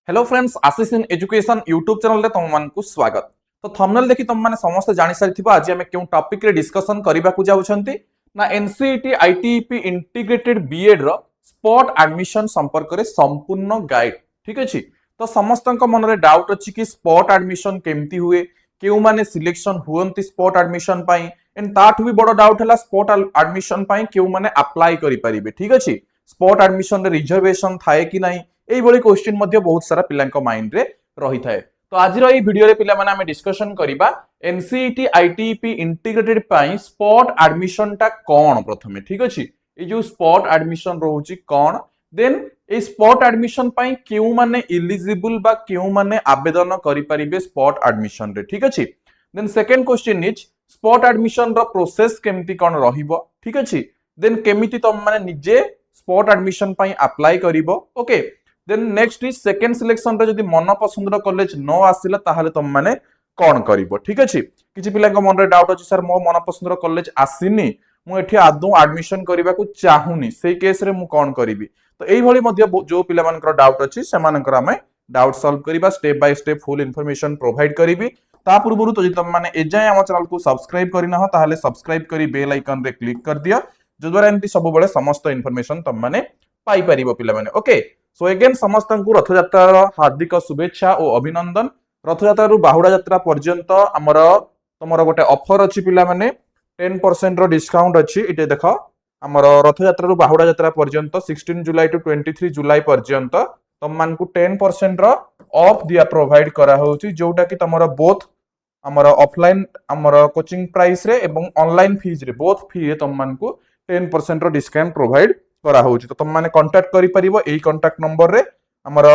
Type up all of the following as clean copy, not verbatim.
Hello friends, Ashish in education YouTube channel रे तुम मानकु स्वागत। तो थंबनेल देखि तुम माने समस्त जानि सारिथिबो आज हम केउ टॉपिक रे डिस्कशन करिबा को जाउछंती ना एनसीईटी आईटीईपी इंटीग्रेटेड बीएड रो स्पॉट एडमिशन संपर्क रे संपूर्ण गाइड। ठीक अछि। तो समस्तन मन रे डाउट अछि कि स्पॉट एडमिशन केमती हुए, केउ माने सिलेक्शन हुअंती स्पॉट एडमिशन पई, एंड ताठ भी बड़ डाउट हला स्पॉट एडमिशन पई केउ माने अप्लाई करि परिबे। ठीक अछि। स्पॉट एडमिशन रे रिजर्वेशन थाए कि नाही एइभଳି क्वेश्चन मध्य बहुत सारा पिलांक माइंड रे रही थाए। तो आज रो ई वीडियो रे पिला माने हमें डिस्कशन करिबा एनसीईटी आईटीईपी इंटीग्रेटेड पई स्पॉट एडमिशन टा कोन प्रथमे। ठीक अछि। ए जो स्पॉट एडमिशन रहउची कोन, देन ए स्पॉट एडमिशन पई केउ माने एलिजिबल बा केउ माने आवेदन करि परिबे स्पॉट एडमिशन रे। ठीक अछि। Then second question is spot admission रो प्रोसेस केमती कोन रहिबो। ठीक अछि। देन केमिति तुम माने निजे स्पॉट एडमिशन पई अप्लाई करिवो। Okay. Then next is second selection रे जदी मन पसंद रो कॉलेज न आसिला ताहाले तुम माने कोन करिवो। ठीक अछि। किछि पिलांक मन रे डाउट अछि सर मो मन पसंद रो कॉलेज आसिनी, मु एठी आदौ एडमिशन करिबा को चाहुनी, सेही केस रे मु कोन करिवि। तो एई भली मध्य जो पिला मानकर डाउट अछि से मानकर हमें डाउट सॉल्व करिबा, step by step full information provide करिवि। ता पूर्वरु तो जदी तुम माने एजाय हम चैनल को सब्सक्राइब करिना हो ताहाले सब्सक्राइब करी बेल आइकन रे क्लिक कर दिया, जो द्वारा एंती सब बेले समस्त इंफॉर्मेशन तुम माने पाई परिबो पिला माने। ओके। सो अगेन समस्त रथयात्रार हार्दिक शुभेच्छा और अभिनंदन। रथयात्रा बाहुड़ा यात्रा पर्यंत आमर तुमर गोटे ऑफर अच्छी पिला माने 10% रो डिस्काउंट अच्छी। इटे देख आमर रथयात्रा बाहुड़ा यात्रा पर्यंत 16 जुलाई टू 23 जुलाई पर्यंत तुम मान को 10% रो ऑफ दिया प्रोवाइड करा होउची, जोटा कि तुमर बोथ आमर ऑफलाइन आमर कोचिंग प्राइस रे एवं ऑनलाइन फीस रे बोथ फी रे तुम मान को 10% रो डिस्काउंट प्रोवाइड करा होउची। तो तुम माने कांटेक्ट करि परिबो एई कांटेक्ट नंबर रे हमर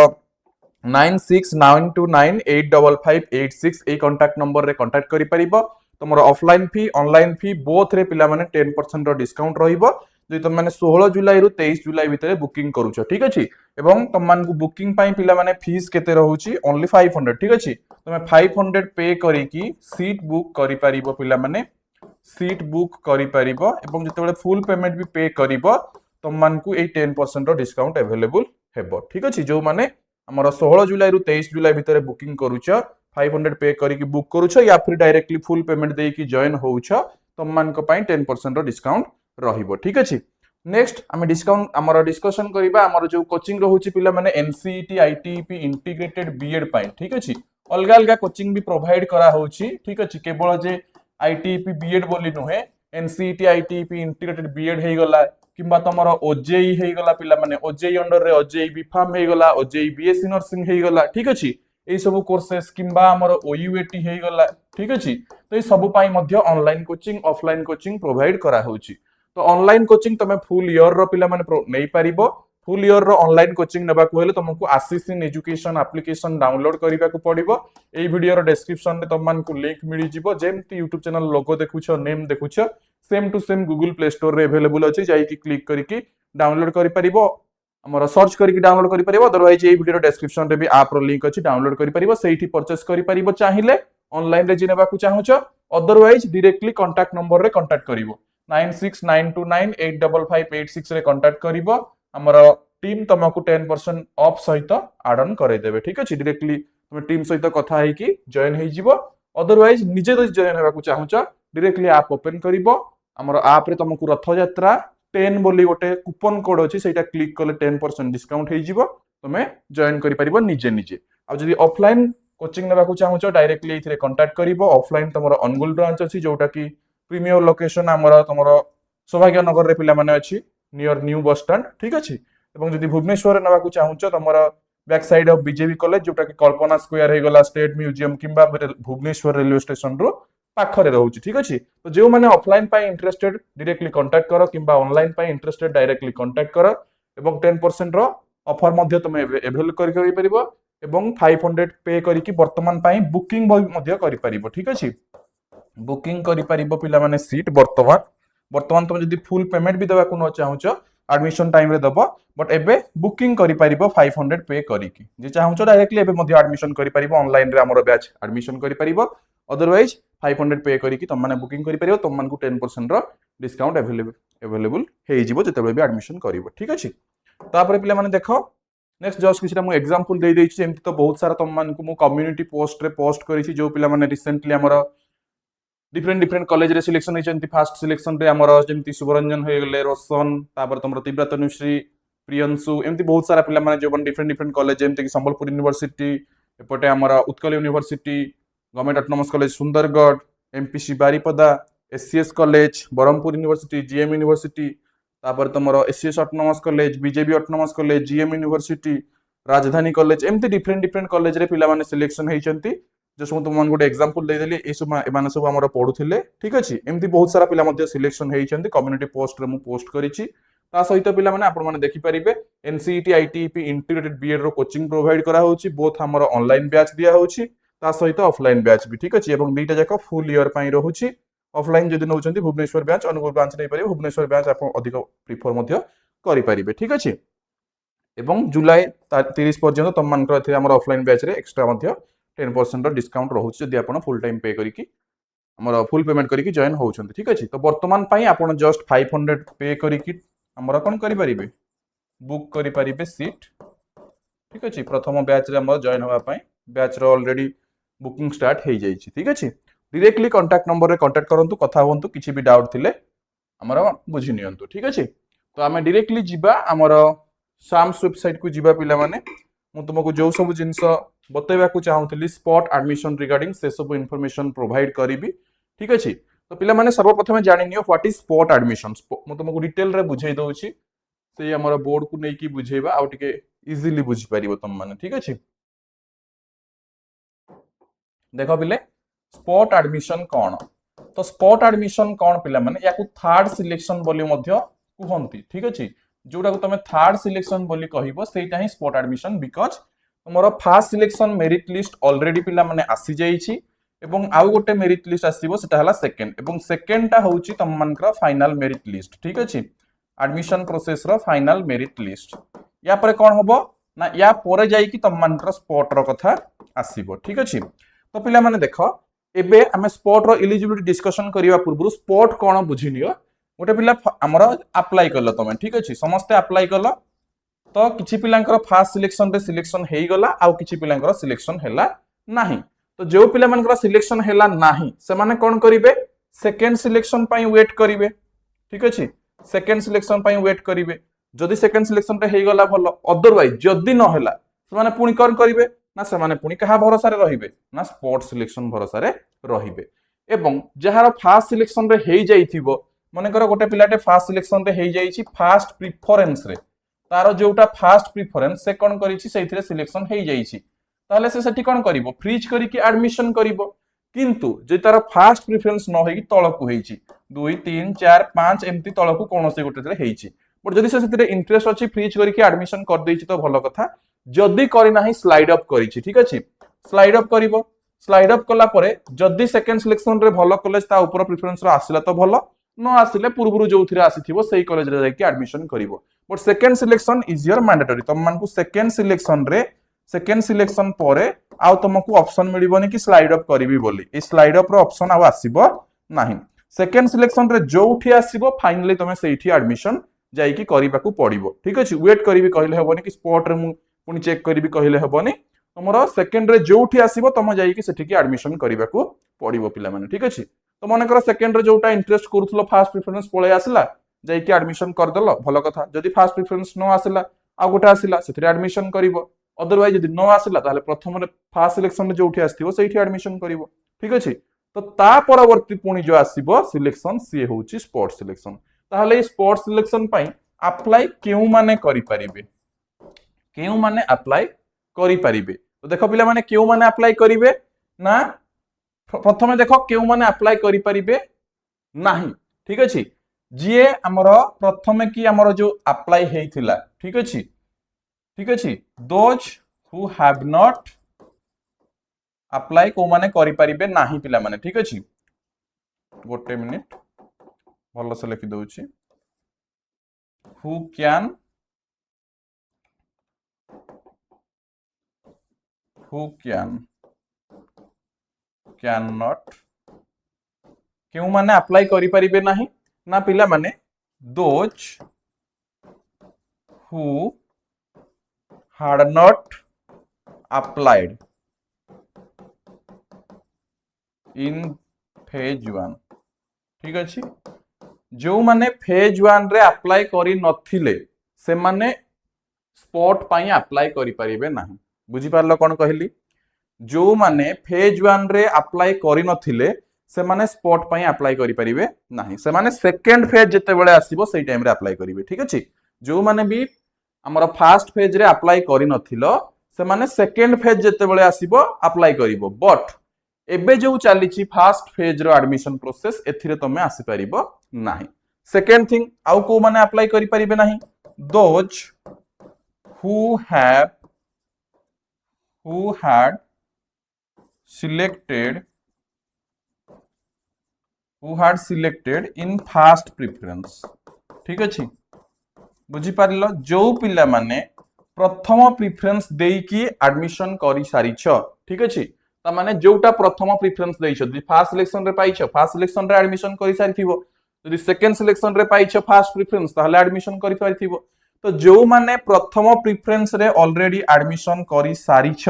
9692985586 एई कांटेक्ट नंबर रे कांटेक्ट करि परिबो। तुमर offline fee online fee both रे पिला माने 10% रो डिस्काउंट रहिबो जे तुम माने 16 जुलाई रु 23 जुलाई भितरे बुकिंग करूछो। ठीक अछि। एवं तुम मान को बुकिंग पई पिला माने फीस केते रहउची ओनली 500। ठीक अछि। तुमे 500 पे करी की सीट बुक करि परिबो पिला माने सीट बुक करि परिबो, एवं जतेबेले फुल पेमेंट भी पे करिबो तुम मान को 10% डिस्काउंट अवेलेबल हेबो। ठीक अछि। जो माने हमर 16 जुलाई रु 23 जुलाई भितरे बुकिंग करूछ 500 पे करिक बुक करूछ या फिर डायरेक्टली फुल पेमेंट देकी जॉइन होउछ तुम मान को पई 10% डिस्काउंट रहिबो। ठीक अछि। नेक्स्ट आमे डिस्काउंट हमर डिस्कशन करिबा हमर जो कोचिंग रहउची पिला माने एनसीईटी आईटीईपी इंटीग्रेटेड बीएड पई। ठीक अछि। अलगा अलगा कोचिंग भी प्रोवाइड करा होउची। ठीक अछि। केवल जे आईटीईपी बीएड बोली नुहे, एनसीईटी आईटीईपी इंटीग्रेटेड बीएड हे गला किंबा तमरो ओजेई हे गला पिला माने ओजेई अंडर रे ओजेई बीफार्म हे गला, ओजेई बीएससी नर्सिंग हे गला। ठीक अछि। एई सब कोर्सेस किंबा हमरो ओयूएटी हे गला। ठीक अछि। तो ए सब पाई मध्य online coaching offline coaching provide करा होउची। तो ऑनलाइन कोचिंग तमे फुल ईयर रो पिला माने नै परिबो। फुल ईयर रो ऑनलाइन कोचिंग नेबा को हेले तुमको Ashish in education application download करिबा को पड़िबो। एई वीडियो रो डिस्क्रिप्शन रे तुम मान को लिंक मिली जिवो, जेमति YouTube चैनल लोगो देखुछो नेम देखुछो same to same Google Play Store रे अवेलेबल अछि, जाई कि क्लिक करिकि डाउनलोड करि परिबो, हमर सर्च करिकि डाउनलोड करि परिबो। अदरवाइज एई वीडियो रो डिस्क्रिप्शन रे भी ऐप रो लिंक अछि, डाउनलोड करि परिबो, सेठी परचेस करि परिबो चाहिले ऑनलाइन रे जिनेबा को चाहुछो। अदरवाइज डायरेक्टली कांटेक्ट नंबर रे कांटेक्ट करिवो 9692985586 रे कांटेक्ट करिवो। हमर टीम तुमको 10% ऑफ सहित एड ऑन करे देबे। ठीक अछि। डायरेक्टली तुम टीम सहित कथा है कि जॉइन हे जिवो। अदरवाइज निजे जदि जॉइन हेबा को चाहुछो डायरेक्टली ऐप ओपन करिवो। हमर ऐप रे तुमको रथयात्रा 10 बोली गोटे कूपन कोड अछि, सेटा क्लिक करले 10% डिस्काउंट हे जिवो, तुमे जॉइन करि परिबो निजे निजे। आ जदि ऑफलाइन कोचिंग नेबा को चाहुछो डायरेक्टली एथिरे कांटेक्ट करिवो। ऑफलाइन तुमर अनुगुल ब्रांच अछि, जोटा कि प्रीमियर लोकेशन हमर तुमर सौभाग्य नगर रे पिला माने अछि नियर न्यू बस स्टैंड। ठीक अछि। एवं जदि भुवनेश्वर रे नेबा को चाहुछो तुमर back side of BJP college, जोटा कि कल्पना स्क्वायर हे गला, स्टेट म्यूजियम किंबा भुवनेश्वर रेलवे स्टेशन रो पाखरे रहउची। ठीक अछि। तो जो माने ऑफलाइन पाई इंटरेस्टेड डायरेक्टली कांटेक्ट करो किंबा ऑनलाइन पाई इंटरेस्टेड डायरेक्टली कांटेक्ट करो, एवं 10% रो ऑफर मध्य तुम अवेल करि परिबो एवं 500 पे करिकि वर्तमान पाई बुकिंग मध्य करि परिबो। ठीक अछि। बुकिंग करि परिबो पिला माने सीट वर्तमान तुम जदि फुल पेमेंट भी देबा को न चाहुछो एडमिशन टाइम रे दबो, बट एबे बुकिंग करि परिबो 500 पे करिकि। जे चाहुछो डायरेक्टली एबे मध्य एडमिशन करि परिबो, ऑनलाइन रे हमर बैच एडमिशन करि परिबो। अदरवाइज 500 पे करिकि तुम माने बुकिंग करि परिबो, तुम मान को 10% रो डिस्काउंट अवेलेबल हे जिवो जतेबे भी एडमिशन करिवो। ठीक अछि। तापर पिला माने देखो नेक्स्ट जस्ट किसी मु एग्जांपल दे देछि एमति तो बहुत सारा तुम मान को मु कम्युनिटी पोस्ट रे पोस्ट करिछि जो पिला माने रिसेंटली हमर डिफरेंट डिफरेंट कॉलेज रे सिलेक्शन होइछन्ति फास्ट सिलेक्शन रे हमर जेमति सुबरंजन होय गेले रोशन तापर तुमरो तिब्रा तनुश्री प्रियंशु एमति बहुत सारा पिला माने जो डिफरेंट डिफरेंट कॉलेज जेमति कि संबलपुर यूनिवर्सिटी एपटे हमर Utkal university government autonomous college Sundargarh MPC Baripada SCS college Brahmapur university GM university तापर तुमरो SCS autonomous college BJB autonomous college GM university Rajdhani college एमती डिफरेंट डिफरेंट कॉलेज रे पिला माने सिलेक्शन होइछन्ति जस्ट मु तुम गोटे एग्जांपल दे देली ए सब एमाने सब हमर पढुथिले ठीक अछि एमती बहुत सारा पिला मध्ये सिलेक्शन होइछन्ति कम्युनिटी पोस्ट रे मु पोस्ट करिछि ता सहित पिला माने आपण माने देखि परिबे एनसीईटी आईटीईपी इंटीग्रेटेड बीएड रो कोचिंग प्रोवाइड करा होछि बोथ हमर ऑनलाइन बैच दिया होछि ता सहित ऑफलाइन बैच भी ठीक अछि एवं दुईटा जाक फुल ईयर पई रहुछि ऑफलाइन जदि नउछन्ति भुवनेश्वर बैच अनुगुल ब्रांच नै परिबे भुवनेश्वर बैच आपण अधिक प्रिफर मध्ये करि परिबे ठीक अछि एवं जुलाई 30 पर्यंत तुम मानकर एथे हमर ऑफलाइन बैच रे एक्स्ट्रा मध्ये 10% डिस्काउंट रहुछि जदि आपण फुल टाइम पे करिकि हमर फुल पेमेंट करिकि जॉइन होउछन्ति ठीक अछि तो वर्तमान पई आपण जस्ट 500 पे करिकि हमर कोन करि परिबे बुक करि परिबे सीट ठीक अछि प्रथम बैच रे हमर जॉइन होवा पई बैच रे ऑलरेडी बुकिंग स्टार्ट हे जाइछि ठीक अछि डायरेक्टली कांटेक्ट नंबर रे कांटेक्ट करंतु कथा होंतु किछि भी डाउट थिले हमर बुझि नियंतु ठीक अछि तो आमे डायरेक्टली जिबा हमर साम्स वेबसाइट को जिबा पिला माने मु तुमको जो सब जिंस बतैबा को चाहूतली स्पॉट एडमिशन रिगार्डिंग से सब इंफॉर्मेशन प्रोवाइड करिवि ठीक अछि तो पिला माने सर्वप्रथम जानि neo what is spot admission मु तुमको डिटेल रे बुझाई दउछि से हमर बोर्ड को नै की बुझेबा आ टिके इजीली बुझि परिबो तुम माने ठीक अछि देखो पिले स्पॉट एडमिशन कौन तो स्पॉट एडमिशन कौन पिला माने याकू थर्ड सिलेक्शन बोली मध्य कुहंती ठीक अछि जोटा को तमे थर्ड सिलेक्शन बोली कहिबो सेटा ही स्पॉट एडमिशन बिकॉज तुमरो first selection merit list already पिला माने आसी जाईछि एवं आउ गोटे मेरिट लिस्ट आसीबो सेटा हला सेकंड एवं सेकंड टा होउछि तम मानकर फाइनल मेरिट लिस्ट ठीक अछि एडमिशन प्रोसेस रो फाइनल मेरिट लिस्ट या परे कोन होबो ना या परे जाई कि तम मानकर स्पॉट रो कथा आसीबो ठीक अछि तो पिला माने देखो एबे हमें स्पॉट रो एलिजिबिलिटी डिस्कशन करिवा पूर्व स्पॉट कोन बुझि नियो गोटे पिला हमर अप्लाई करलो तमे ठीक अछि समस्त अप्लाई करलो तो किछि पिलांकर फर्स्ट सिलेक्शन रे सिलेक्शन हेई गला आ किछि पिलांकर सिलेक्शन हैला नाही तो जो पिला मानकर सिलेक्शन हैला नाही से माने कोन करिवे सेकंड सिलेक्शन पई वेट करिवे ठीक अछि सेकंड सिलेक्शन पई वेट करिवे जदि सेकंड सिलेक्शन रे हेई गला भलो अदरवाइज जदि न हैला से माने पुनी कोन करिवे ना से माने पुनी कहा भरोसा रे रहिबे ना स्पॉट सिलेक्शन भरोसा रे रहिबे एवं जहार फर्स्ट सिलेक्शन रे हेई जाइथिबो मनकर गोटे पिलाटे फर्स्ट सिलेक्शन रे हेई जाइछि फर्स्ट प्रिफरेंस रे तार जोटा फर्स्ट प्रिफरेंस से कोन करिछि सेथिरे सिलेक्शन हेई जाइछि ताले से सेठी कोन करिवो फ्रीज करिकि एडमिशन करिवो किंतु जे तार फर्स्ट प्रिफरेंस न होई तळकु हेइछि 2 3 4 5 एम्ति तळकु कोनोसे गोटे रे हेइछि बट जदि से सेथिरे इंटरेस्ट अछि फ्रीज करिकि एडमिशन कर देइछि तो भलो कथा जदि करि नाही स्लाइड अप करिछि ठीक अछि स्लाइड अप करिवो स्लाइड अप कला परे जदि सेकंड सिलेक्शन रे भलो कॉलेज ता ऊपर प्रिफरेंस रो आसिला तो भलो न आसिले पूर्वरु जोथिरे आसीथिबो सेही कॉलेज रे जाकि एडमिशन करिवो but second selection is your mandatory तम मानकु सेकंड सिलेक्शन परे आउ तुमको ऑप्शन मिलिबोनी कि स्लाइड अप करिवि बोली ए स्लाइड अप रो ऑप्शन आउ आसीबो नाही सेकंड सिलेक्शन रे जोठी आसीबो फाइनली तमे सेठी एडमिशन जाईकी करिबाकू पड़िबो ठीक अछि वेट करिवि कहले हेबोनी कि स्पॉट रे मु पुनी चेक करिवि कहले हेबोनी तमरो सेकंड रे जोठी आसीबो तम जाईकी सेठी की एडमिशन करिबाकू पड़िबो पिला माने ठीक अछि तो मन कर सेकंड रे जोटा इंटरेस्ट करूथलो फर्स्ट प्रेफरेंस पळे आसला जाईकी एडमिशन कर देलो भलो कथा जदि फर्स्ट प्रेफरेंस न आसला आ गोटा आसला सेथि एडमिशन करिवो अदरवाइज जदि न आसला ताले प्रथम रे फर्स्ट सिलेक्शन रे जोठी आस्थिबो सेठी एडमिशन करिवो ठीक अछि तो ता परवर्ती पुनी जो आसीबो सिलेक्शन सी होउची स्पोर्ट सिलेक्शन ताहले स्पोर्ट सिलेक्शन पई अप्लाई केउ माने करि परिबे केउ माने अप्लाई करि परिबे तो देखो पिला माने केउ माने अप्लाई करिवे ना प्रथमे देखो केउ माने अप्लाई करि परिबे नाही ठीक अछि जिए हमर प्रथमे की हमर जो अप्लाई हेइथिला ठीक अछि those who have not apply को माने करि परिबे नाही पिला माने ठीक अछि गोटे मिनिट भलो से लिखि दउछि हु कैन नॉट केउ माने अप्लाई करि परिबे नाही ना पिला माने those who had not applied in phase 1 ठीक अछि जो माने फेज 1 रे अप्लाई करी नथिले से माने स्पॉट पाई अप्लाई करि परिबे नाही बुझी पारलो कोन कहली जो माने फेज 1 रे अप्लाई करि नथिले से माने स्पॉट पाई अप्लाई करि परिबे नाही से माने सेकंड फेज जते बेले आसीबो सेई टाइम रे अप्लाई करिवे ठीक अछि जो माने भी हमर फर्स्ट फेज रे अप्लाई करि नथिलो से माने सेकंड फेज जते बेले आसीबो अप्लाई करिवो बट एबे जो चली फास्ट फेज रो एडमिशन प्रोसेस एथिरे तमे आसी परिबो नाही सेकंड थिंग आउ को माने अप्लाई करि परिबे नाही those who had selected in fast preference ठीक अछि बुझी पारिलो जो पिला माने प्रथम प्रिफरेंस देई की एडमिशन करि सारिछ ठीक अछि ता माने जोटा प्रथम प्रिफरेंस देइछ जदि फर्स्ट सिलेक्शन रे पाइछ फर्स्ट सिलेक्शन रे एडमिशन करि सारिथिबो जदि सेकंड सिलेक्शन रे पाइछ फर्स्ट प्रिफरेंस ताहले एडमिशन करि पारिथिबो तो जो माने प्रथम प्रिफरेंस रे ऑलरेडी एडमिशन करि सारिछ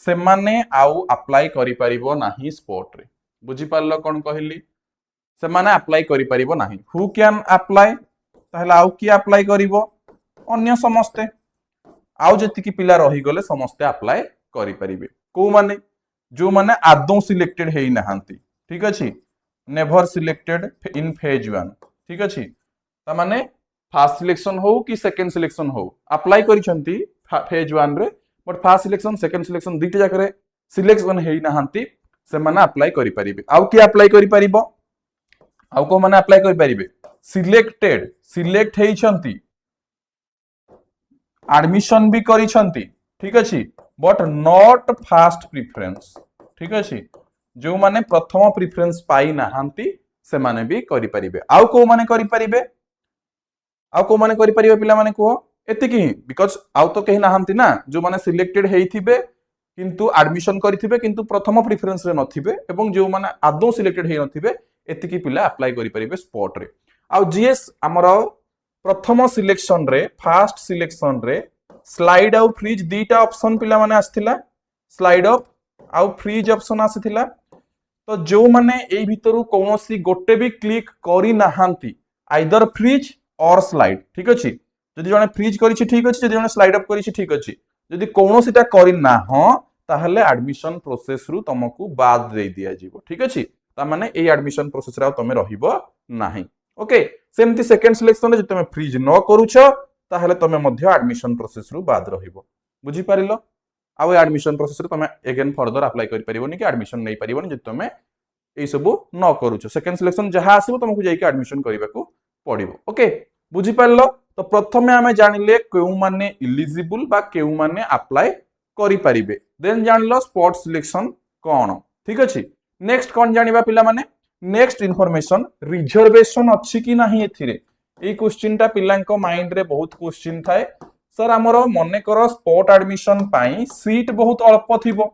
से माने आउ अप्लाई करि परिबो नाही स्पॉट रे बुझी पारलो कोन कहली से माने अप्लाई करि परिबो नाही हु कैन अप्लाई ताहले आउ की अप्लाई करिवो अन्य समस्ते आउ जति की पिला रही गले समस्ते अप्लाई करि परिबे को माने जो माने आदौ सिलेक्टेड हेई नहांती ठीक अछि नेवर सिलेक्टेड इन फेज 1 ठीक अछि ता माने फर्स्ट सिलेक्शन हो कि सेकंड सिलेक्शन हो अप्लाई करिसंती फेज 1 रे but first selection second selection दुईटा जाकरे सिलेक्शन हेई नहांती से माने अप्लाई करि परिबे आउ की अप्लाई करि परिबो आउ को माने अप्लाई करि परिबे सिलेक्टेड सिलेक्ट हेइछंती एडमिशन भी करिसंती ठीक अछि बट नॉट फास्ट प्रिफरेंस ठीक अछि जो माने प्रथम प्रिफरेंस पाई नहांती से माने भी करि परिबे आउ को माने करि परिबे आउ को माने करि परिबे पिला माने को एतिकी बिकॉज़ आउ तो कहि नहांती ना जो माने सिलेक्टेड हेइथिबे किंतु एडमिशन करिथिबे किंतु प्रथम प्रिफरेंस रे नथिबे एवं जो माने आदौ सिलेक्टेड हेइ नथिबे एतिकी पिला अप्लाई करि परिबे स्पॉट रे आउ जीएस हमरो प्रथम सिलेक्शन रे फर्स्ट सिलेक्शन रे स्लाइड आउ फ्रीज दीटा ऑप्शन पिला माने आस्थिला स्लाइड अप आउ फ्रीज ऑप्शन आसीथिला तो जो माने एई भितरु कोनोसी गोटे भी क्लिक करि नहांती आइदर फ्रीज और स्लाइड ठीक अछि जदि जने फ्रीज करिछि ठीक अछि जदि जने स्लाइड अप करिछि ठीक अछि जदि कोनोसीटा करि ना हो ताहले एडमिशन प्रोसेस रु तमकु बाद दे दिया जिवो ठीक अछि ता माने एई एडमिशन प्रोसेस रा तमे रहिबो नाही ओके सेमती सेकंड सिलेक्शन रे जदि तमे फ्रीज न करूछ ताहले तमे मध्य एडमिशन प्रोसेस रु बाद रहिबो बुझी पारिलो आउ एडमिशन प्रोसेस रे तमे अगेन फर्दर अप्लाई करि परिबोनी कि एडमिशन नै परिबोनी जदि तमे ए सब न करूछ सेकंड सिलेक्शन जहा आसीबो तमकु जाई कि एडमिशन करिबाकू पड़िबो ओके बुझी पारिलो तो प्रथमे आमे जानिले केउ माने एलिजिबल बा केउ माने अप्लाई करि परिबे देन जानिलो स्पॉट सिलेक्शन कोन ठीक अछि नेक्स्ट कोन जानिबा पिला माने नेक्स्ट इनफॉरमेशन रिजर्वेशन अछि कि नाही एथिरे ए क्वेश्चन टा पिलांको माइंड रे बहुत क्वेश्चन थाए सर हमरो मने करो स्पॉट एडमिशन पाई सीट बहुत अल्प थिबो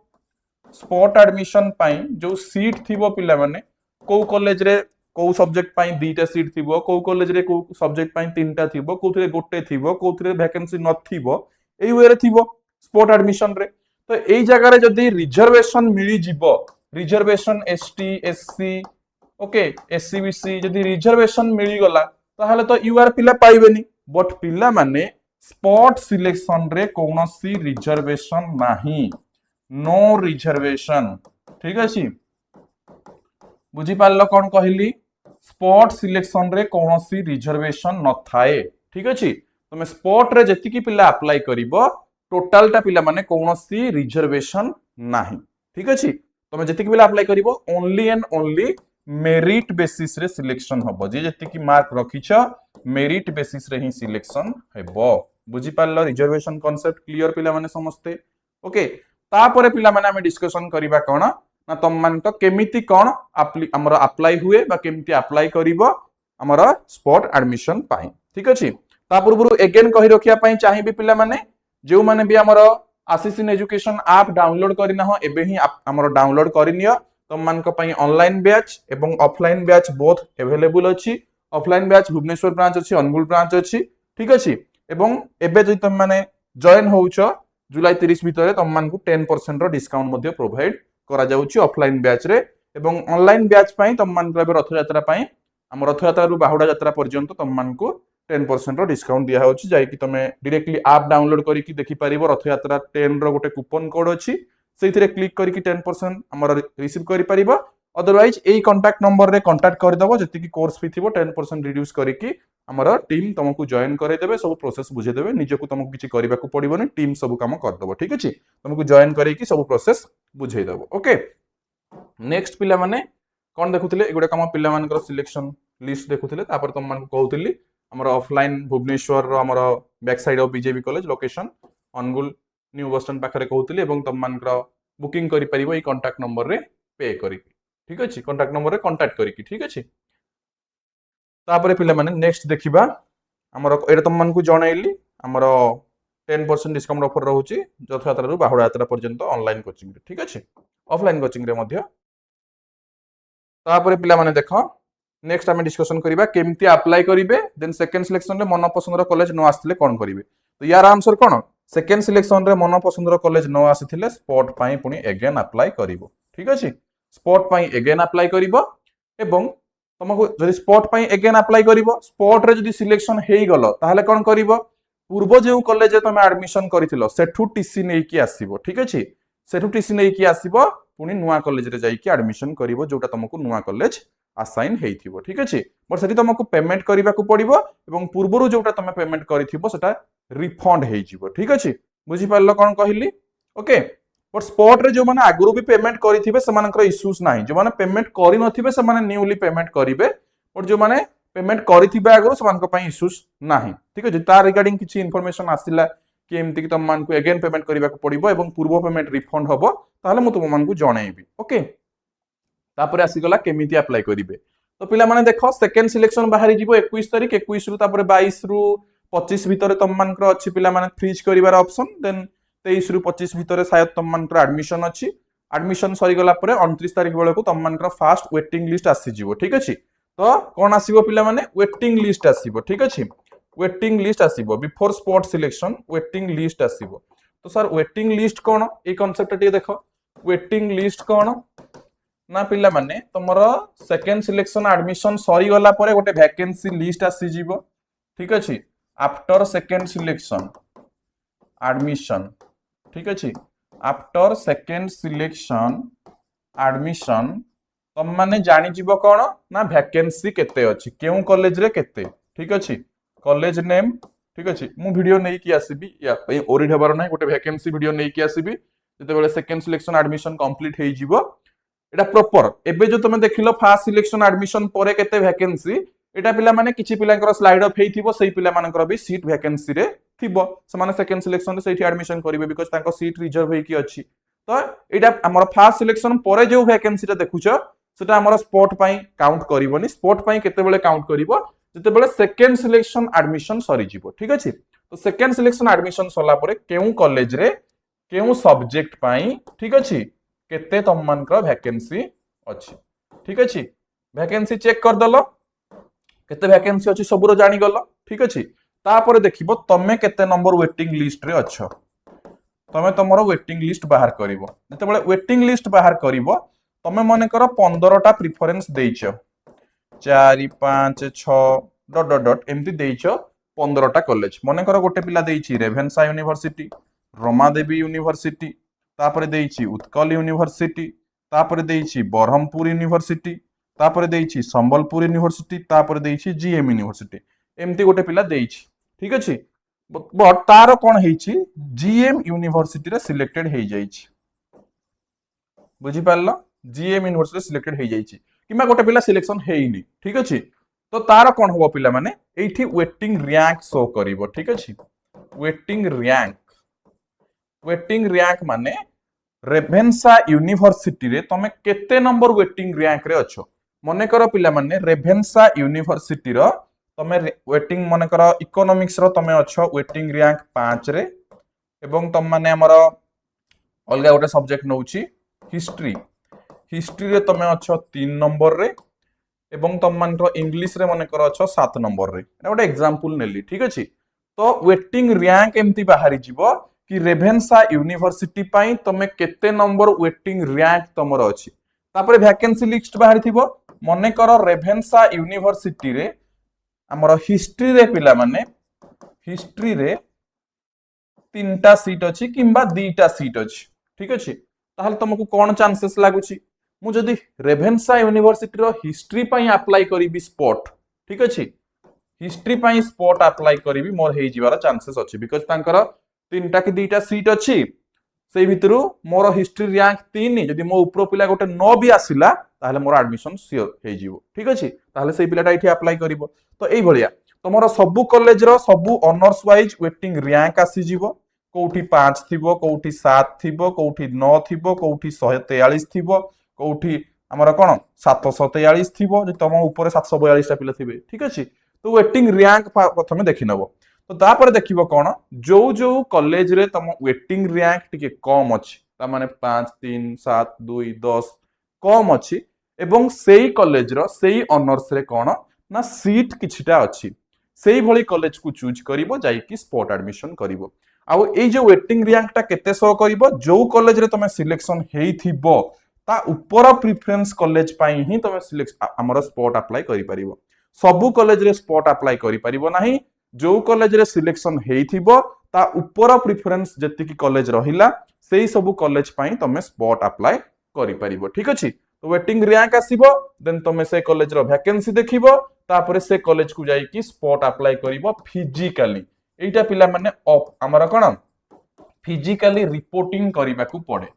स्पॉट एडमिशन पाई जो सीट थिबो पिला माने को कॉलेज रे को सब्जेक्ट पाई दीटा सीट थिबो को कॉलेज रे को सब्जेक्ट पाई तीनटा थिबो कोथरे गोटे थिबो कोथरे वैकेंसी न थिबो एई वे रे थिबो स्पॉट एडमिशन रे तो एई जगह रे जदी रिजर्वेशन मिली जिवो reservation ST SC okay SCBC जदी रिजर्वेशन मिली गला ताहले तो यूआर पिला पाइबेनी बट पिला माने स्पॉट सिलेक्शन रे कोनोसी रिजर्वेशन नाही नो रिजर्वेशन ठीक अछि बुझी पारलो कोन कहली स्पॉट सिलेक्शन रे कोनोसी रिजर्वेशन न थाए ठीक अछि तमे स्पॉट रे जति की पिला अप्लाई करिवो टोटल टा पिला माने कोनोसी रिजर्वेशन नाही ठीक अछि तमे जति की पिला अप्लाई करिवो only and only merit basis रे सिलेक्शन हबो जे जति की मार्क रखिछ मेरिट बेसिस रे ही सिलेक्शन हेबो बुझी पारलो रिजर्वेशन कांसेप्ट क्लियर पिला माने समझते ओके तापरे पिला माने हम डिस्कशन करिबा कोन ना तम मान तो केमिति कोन हमर अप्लाई हुए बा केमिति अप्लाई करिवो हमर स्पॉट एडमिशन पाई ठीक अछि ता पूर्वरु अगेन कहि रखिया पई चाहिबे पिला माने जो माने भी हमर आसिसिन एजुकेशन ऐप डाउनलोड करिना हो एबे ही हमर डाउनलोड करिनियो तम मान को पई ऑनलाइन बैच एवं ऑफलाइन बैच बोथ अवेलेबल अछि ऑफलाइन बैच भुवनेश्वर ब्रांच अछि अनुगुल ब्रांच अछि ठीक अछि एवं एबे जदि तम माने जॉइन होउछो जुलाई 30 भितर तुम मान 10% डिस्काउंट मध्य प्रोवाइड करा जाउची ऑफलाइन बैच रे एवं ऑनलाइन बैच पई तुम मान रथ यात्रा पई हम रथ यात्रा रु बाहुडा यात्रा पर्यंत तुम मान 10% डिस्काउंट दिया होची जाय कि तुम डायरेक्टली ऐप डाउनलोड करके देखि परिबो रथ यात्रा 10 रो गोटे कूपन कोड अछि सेथिरे क्लिक करके 10% हमर रिसीव करि परिबो अदरवाइज एई कांटेक्ट नंबर रे कांटेक्ट कर दबो जति कि कोर्स फी थिबो 10% रिड्यूस करके हमर टीम तुमको जॉइन करे देबे सब प्रोसेस बुझे देबे निजको तुमको किछि करिबा को पड़िबोनी टीम सब काम कर दबो ठीक अछि तुमको जॉइन करे कि सब प्रोसेस बुझे देबो ओके नेक्स्ट पिला माने कोन देखुथिले एगुडा काम पिला मानकर सिलेक्शन लिस्ट देखुथिले तापर तुम मान कहउथिली हमर ऑफलाइन भुवनेश्वर रो हमर back side of BJP college location Angul new bus stand पाखरे कहउथिली एवं तुम मानकर बुकिंग करि परिबो ई कांटेक्ट नंबर रे पे करि ठीक अछि कांटेक्ट नंबर रे कांटेक्ट करि ठीक अछि तापर पिला माने नेक्स्ट देखिबा हमर एटा तुम मान को जणाइली हमर 10% डिस्काउंट ऑफर रहउची रथ यात्रा रु बाहुडा यात्रा पर्यंत ऑनलाइन कोचिंग रे ठीक अछि ऑफलाइन कोचिंग रे मध्य तापर पिला माने देखो नेक्स्ट आमे डिस्कशन करिबा केमती अप्लाई करिवे देन सेकंड सिलेक्शन रे मन पसंद रो कॉलेज न आस्थिले कोन करिवे तो यार आंसर कोन सेकंड सिलेक्शन रे मन पसंद रो कॉलेज न आस्थिले स्पॉट पई पुनी अगेन अप्लाई करिवो ठीक अछि स्पॉट पई अगेन अप्लाई करिवो एवं तुमको जदि स्पॉट पई अगेन अप्लाई करिवो स्पॉट रे जदि सिलेक्शन हेई गलो ताहले कोन करिवो पूर्व जे कॉलेज रे तुम एडमिशन करिथिलो सेठु टीसी नै कि आसीबो ठीक अछि सेठु टीसी नै कि आसीबो पुनी नुवा कॉलेज रे जाई कि एडमिशन करिवो जोटा तुमको नुवा कॉलेज असाइन हेइथिबो ठीक अछि बट सेठी तुमको पेमेंट करिबा को पड़िबो एवं पूर्वरु जोटा तुम पेमेंट करिथिबो सेटा रिफंड हेइजिबो ठीक अछि बुझि पारलो कोन कहिली ओके बट स्पॉट रे जो माने आगुरु भी पेमेंट करिथिबे समानकर इश्यूज नाही जो माने पेमेंट करि नथिबे से माने न्यूली पेमेंट करिवे बट जो माने पेमेंट करिथिबे आगुरु समानक पई इश्यूज नाही ठीक अछि तार रिगार्डिंग किछि इंफॉर्मेशन आसिला कि एमति कि तुम मान को अगेन पेमेंट करिबा को पड़िबो एवं पूर्व पेमेंट रिफंड हबो ताहले मु तुम मान को जणैबी ओके तापर आसी गला केमिति अप्लाई करिवे तो पिला माने देखो सेकंड सिलेक्शन बाहरी जिवो 21 तारिख 21 रु तापर 22 रु 25 भितर तुम मानकर अछि पिला माने फ्रीज करिवार ऑप्शन देन 23 रु 25 भितर शायद तुम मानकर एडमिशन अछि एडमिशन सरी गला परे 29 तारिख बेले को तुम मानकर फास्ट वेटिंग लिस्ट आसी जिवो ठीक अछि तो कोन आसीबो पिला माने वेटिंग लिस्ट आसीबो ठीक अछि वेटिंग लिस्ट आसीबो before spot selection waiting list आसीबो तो सर वेटिंग लिस्ट कोन ए कांसेप्ट टी देखो वेटिंग लिस्ट कोन ना पिला माने तुमरो सेकंड सिलेक्शन एडमिशन सरी गला परे गोटे वैकेंसी लिस्ट आसी जीवो ठीक अछि आफ्टर सेकंड सिलेक्शन एडमिशन ठीक अछि आफ्टर सेकंड सिलेक्शन एडमिशन तुम माने जानि जीवो कोन ना वैकेंसी केते अछि केउ कॉलेज रे केते ठीक अछि कॉलेज नेम ठीक अछि मु वीडियो नै कि आसीबी या पई ओरिड हबार नै गोटे वैकेंसी वीडियो नै कि आसीबी जते बेले सेकंड सिलेक्शन एडमिशन कंप्लीट हेइ जीवो एटा प्रॉपर एबे जो तुम देखिलो फास्ट सिलेक्शन एडमिशन परे केते वैकेंसी एटा पिला माने किछि पिलांकर स्लाइड अप हेइथिबो सेही पिला मानकर भी सीट वैकेंसी रे थिबो से माने सेकंड सिलेक्शन रे सेठी एडमिशन करिवे बिकॉज़ तांको सीट रिजर्व हेइ कि अछि तो एटा हमर फास्ट सिलेक्शन परे जो वैकेंसी रे देखुछो सेटा हमर स्पॉट पई काउंट करिवोनी स्पॉट पई केते बेले काउंट करिवो जते बेले सेकंड सिलेक्शन एडमिशन सरी जिवो ठीक अछि तो सेकंड सिलेक्शन एडमिशन सरला परे केउ कॉलेज रे केउ सब्जेक्ट पई ठीक अछि केते तुम मानकर वैकेंसी अछि ठीक अछि वैकेंसी चेक कर दलो केते वैकेंसी अछि सबरो जानि गलो ठीक अछि तापर देखिबो तमे केते नंबर वेटिंग लिस्ट रे अछो तमे तमरो वेटिंग लिस्ट बाहर करिवो जते बेले वेटिंग लिस्ट बाहर करिवो तमे माने कर 15 टा प्रेफरेंस देइछो 4 5 6 डॉट डॉट डॉट एमती देइछो 15 टा कॉलेज माने कर गोटे पिला देइछि रेभेन्सा यूनिवर्सिटी रमादेवी यूनिवर्सिटी तापर देइछि उत्कल यूनिवर्सिटी तापर देइछि बरहमपुर यूनिवर्सिटी तापर देइछि संबलपुर यूनिवर्सिटी तापर देइछि जीएम यूनिवर्सिटी एमती गोटे पिला देइछि ठीक अछि बट तार कोन हेइछि जीएम यूनिवर्सिटी रे सिलेक्टेड हेइ जाइछि बुझि पारलो जीएम यूनिवर्सिटी सिलेक्टेड हेइ जाइछि किमा गोटे पिला सिलेक्शन हेइनी ठीक अछि तो तार कोन होबो पिला माने एठी वेटिंग रैंक शो करिवो ठीक अछि वेटिंग रैंक माने रेभेन्सा यूनिवर्सिटी रे तमे केते नंबर वेटिंग रैंक रे अछो मने करो पिला माने रेभेन्सा यूनिवर्सिटी रो तमे वेटिंग मने करो इकोनॉमिक्स रो तमे अछो वेटिंग रैंक 5 रे एवं तम माने हमर अलगा गोटे सब्जेक्ट नउची हिस्ट्री रे तमे अछो 3 नंबर रे एवं तम मानकर इंग्लिश रे मने करो अछो 7 नंबर रे एटा गोटे एग्जांपल नेली ठीक अछि तो वेटिंग रैंक एमती बाहरी जीवो कि रेभेन्सा यूनिवर्सिटी पाई तमे केते नंबर वेटिंग रैंक तमर अछि तापर वैकेंसी लिस्ट बाहर थिबो मने कर रेभेन्सा यूनिवर्सिटी रे हमर हिस्ट्री रे पिला माने हिस्ट्री रे 3टा सीट अछि किंबा 2टा सीट अछि ठीक अछि ताहले तुमको कोन चांसेस लागुछि मु जदी रेभेन्सा यूनिवर्सिटी रो हिस्ट्री पाई अप्लाई करिबी स्पॉट ठीक अछि हिस्ट्री पाई स्पॉट अप्लाई करिबी मोर हेइ जिवार चांसेस अछि बिकॉज़ तांकर 3टा कि 2टा सीट अछि सेई भितरु मोर हिस्ट्री रैंक 3 जदी मो ऊपर पिला गोटे 9 भी आसिला ताहले मोर एडमिशन सियोर हेइ जिवो ठीक अछि ताहले सेई पिलाटा इठी अप्लाई करिवो तो एई भलिया तमरो सबु कॉलेज रो सबु ऑनर्स वाइज वेटिंग रैंक आसी जिवो कोउठी 5 थिबो कोउठी 7 थिबो कोउठी 9 थिबो कोउठी 143 थिबो कोउठी हमर कोन 743 थिबो जे तम ऊपर 742 टा पिला थिबे ठीक अछि तो वेटिंग रैंक प्रथमे देखि नबो तो तापर देखिबो कोन जो जो कॉलेज रे तम वेटिंग रैंक टिके कम अछि ता माने 5 3 7 2 10 कम अछि एवं सेई कॉलेज रो सेई ऑनर्स रे कोन ना सीट किछिटा अछि सेई भली कॉलेज को चूज करिवो जाई कि स्पॉट एडमिशन करिवो आउ एई जो वेटिंग रैंक टा केते सो करिवो जो कॉलेज रे तमे सिलेक्शन हेई थिबो ता ऊपर प्रेफरेंस कॉलेज पाई ही तमे सिलेक्ट हमर स्पॉट अप्लाई करि परिवो सबु कॉलेज रे स्पॉट अप्लाई करि परिवो नाही जो कॉलेज रे सिलेक्शन हेई थिबो ता ऊपर प्रेफरेंस जति की कॉलेज रहिला सेई सबु कॉलेज पाई तमे स्पॉट अप्लाई करि परिवो ठीक अछि तो वेटिंग रैंक आसीबो देन तमे से कॉलेज रो वैकेंसी देखिबो तापरे से कॉलेज को जाई कि स्पॉट अप्लाई करिवो फिजिकली एटा पिला माने हमर कोन फिजिकली रिपोर्टिंग करिबा को पड़े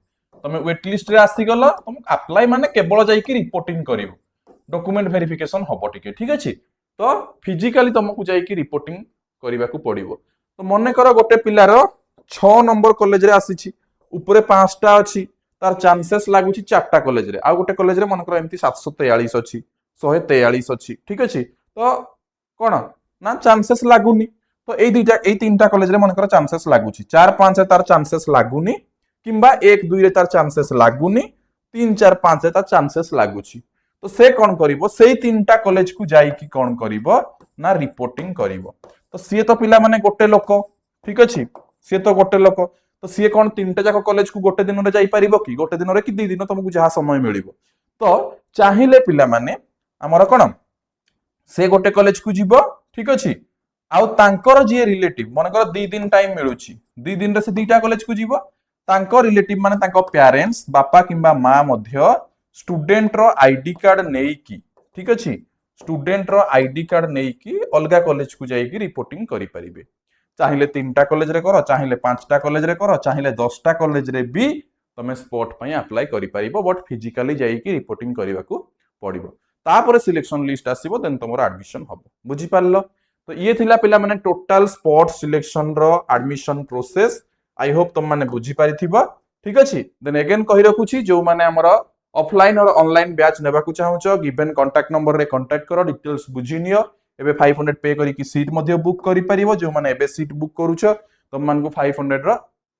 तमे वेट लिस्ट रे आसी गलो तुम अप्लाई माने केवल जाई कि रिपोर्टिंग करिवो डॉक्यूमेंट वेरिफिकेशन हबो टिके ठीक अछि तो फिजिकली तुमको जाई कि रिपोर्टिंग करिबा को पड़िवो तो मने कर गोटे पिलार 6 नंबर कॉलेज रे आसीछि ऊपरे 5टा अछि तार चांसेस लागुछि 4टा कॉलेज रे आ गोटे कॉलेज रे मन कर एमती 743 अछि 143 अछि ठीक अछि तो कोन ना चांसेस लागुनी तो एई दुईटा एई 3टा कॉलेज रे मन कर चांसेस लागुछि 4 5 रे तार चांसेस लागुनी किंबा 1 2 रे तार चांसेस लागुनी 3 4 5 रे तार चांसेस लागुछि तो से कोन करिवो सेई 3टा कॉलेज को जाई कि कोन करिवो ना रिपोर्टिंग करिवो तो सी तो पिला माने गोटे लोक ठीक अछि सी तो गोटे लोक तो सी कोन 3टा जाक कॉलेज को गोटे दिन रे जाई परिबो कि गोटे दिन रे कि 2 दिन तुमको जहा समय मिलिबो तो चाहिले पिला माने हमर कोन से गोटे कॉलेज को जीवो ठीक अछि आउ तांकर जे रिलेटिव मन कर 2 दिन टाइम मिलुछि 2 दिन रे से 2टा कॉलेज को जीवो तांकर रिलेटिव माने तांको पेरेंट्स बापा किंबा मां मध्य स्टूडेंट रो आईडी कार्ड नेई की ठीक अछि स्टूडेंट रो आईडी कार्ड नेई की अलगा कॉलेज को जाई की रिपोर्टिंग करि परिबे चाहिले 3टा कॉलेज रे करो चाहिले 5टा कॉलेज रे करो चाहिले 10टा कॉलेज रे भी तमे स्पॉट पई अप्लाई करि परिबो बट फिजिकली जाई की रिपोर्टिंग करिवा को पड़िबो तापर सिलेक्शन लिस्ट आसीबो देन तमर एडमिशन हबो बुझी पारलो तो ये थिला पिला माने टोटल स्पॉट सिलेक्शन रो एडमिशन प्रोसेस आई होप तुम माने बुझी पारिथिबो ठीक अछि देन अगेन कहि रखुछि जो माने हमर ऑफलाइन और ऑनलाइन बैच नेबा को चाहूचो गिवन कांटेक्ट नंबर रे कांटेक्ट करो डिटेल्स बुझी नियो एबे 500 पे करी की सीट मध्ये बुक करि परिबो जो माने एबे सीट बुक करूचो तुम मान को 500 रो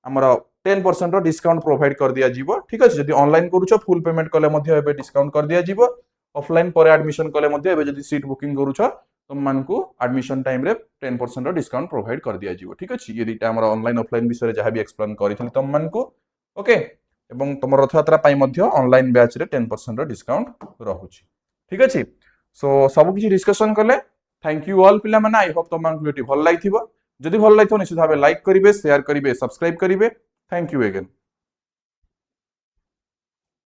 हमर 10% रो डिस्काउंट प्रोवाइड कर दिया जीवो ठीक अछि जदी ऑनलाइन करूचो फुल पेमेंट कले मध्ये एबे डिस्काउंट कर दिया जीवो ऑफलाइन पर एडमिशन कले मध्ये एबे जदी सीट बुकिंग करूचो तुम मान को एडमिशन टाइम रे 10% रो डिस्काउंट प्रोवाइड कर दिया जीवो ठीक अछि ये दिटा हमर ऑनलाइन ऑफलाइन विषय रे जहा भी एक्सप्लेन करिथिल तुम मान को ओके एवं तुम रथयात्रा पाई मध्य ऑनलाइन बैच रे 10% रो डिस्काउंट रहुछि ठीक अछि सो सब किछि डिस्कशन करले थैंक यू ऑल पिला माने आई होप तुम मान वीडियो भल लागिथिबो जदी भल लागिथो निश्चित भाबे लाइक करिवे शेयर करिवे सब्सक्राइब करिवे थैंक यू अगेन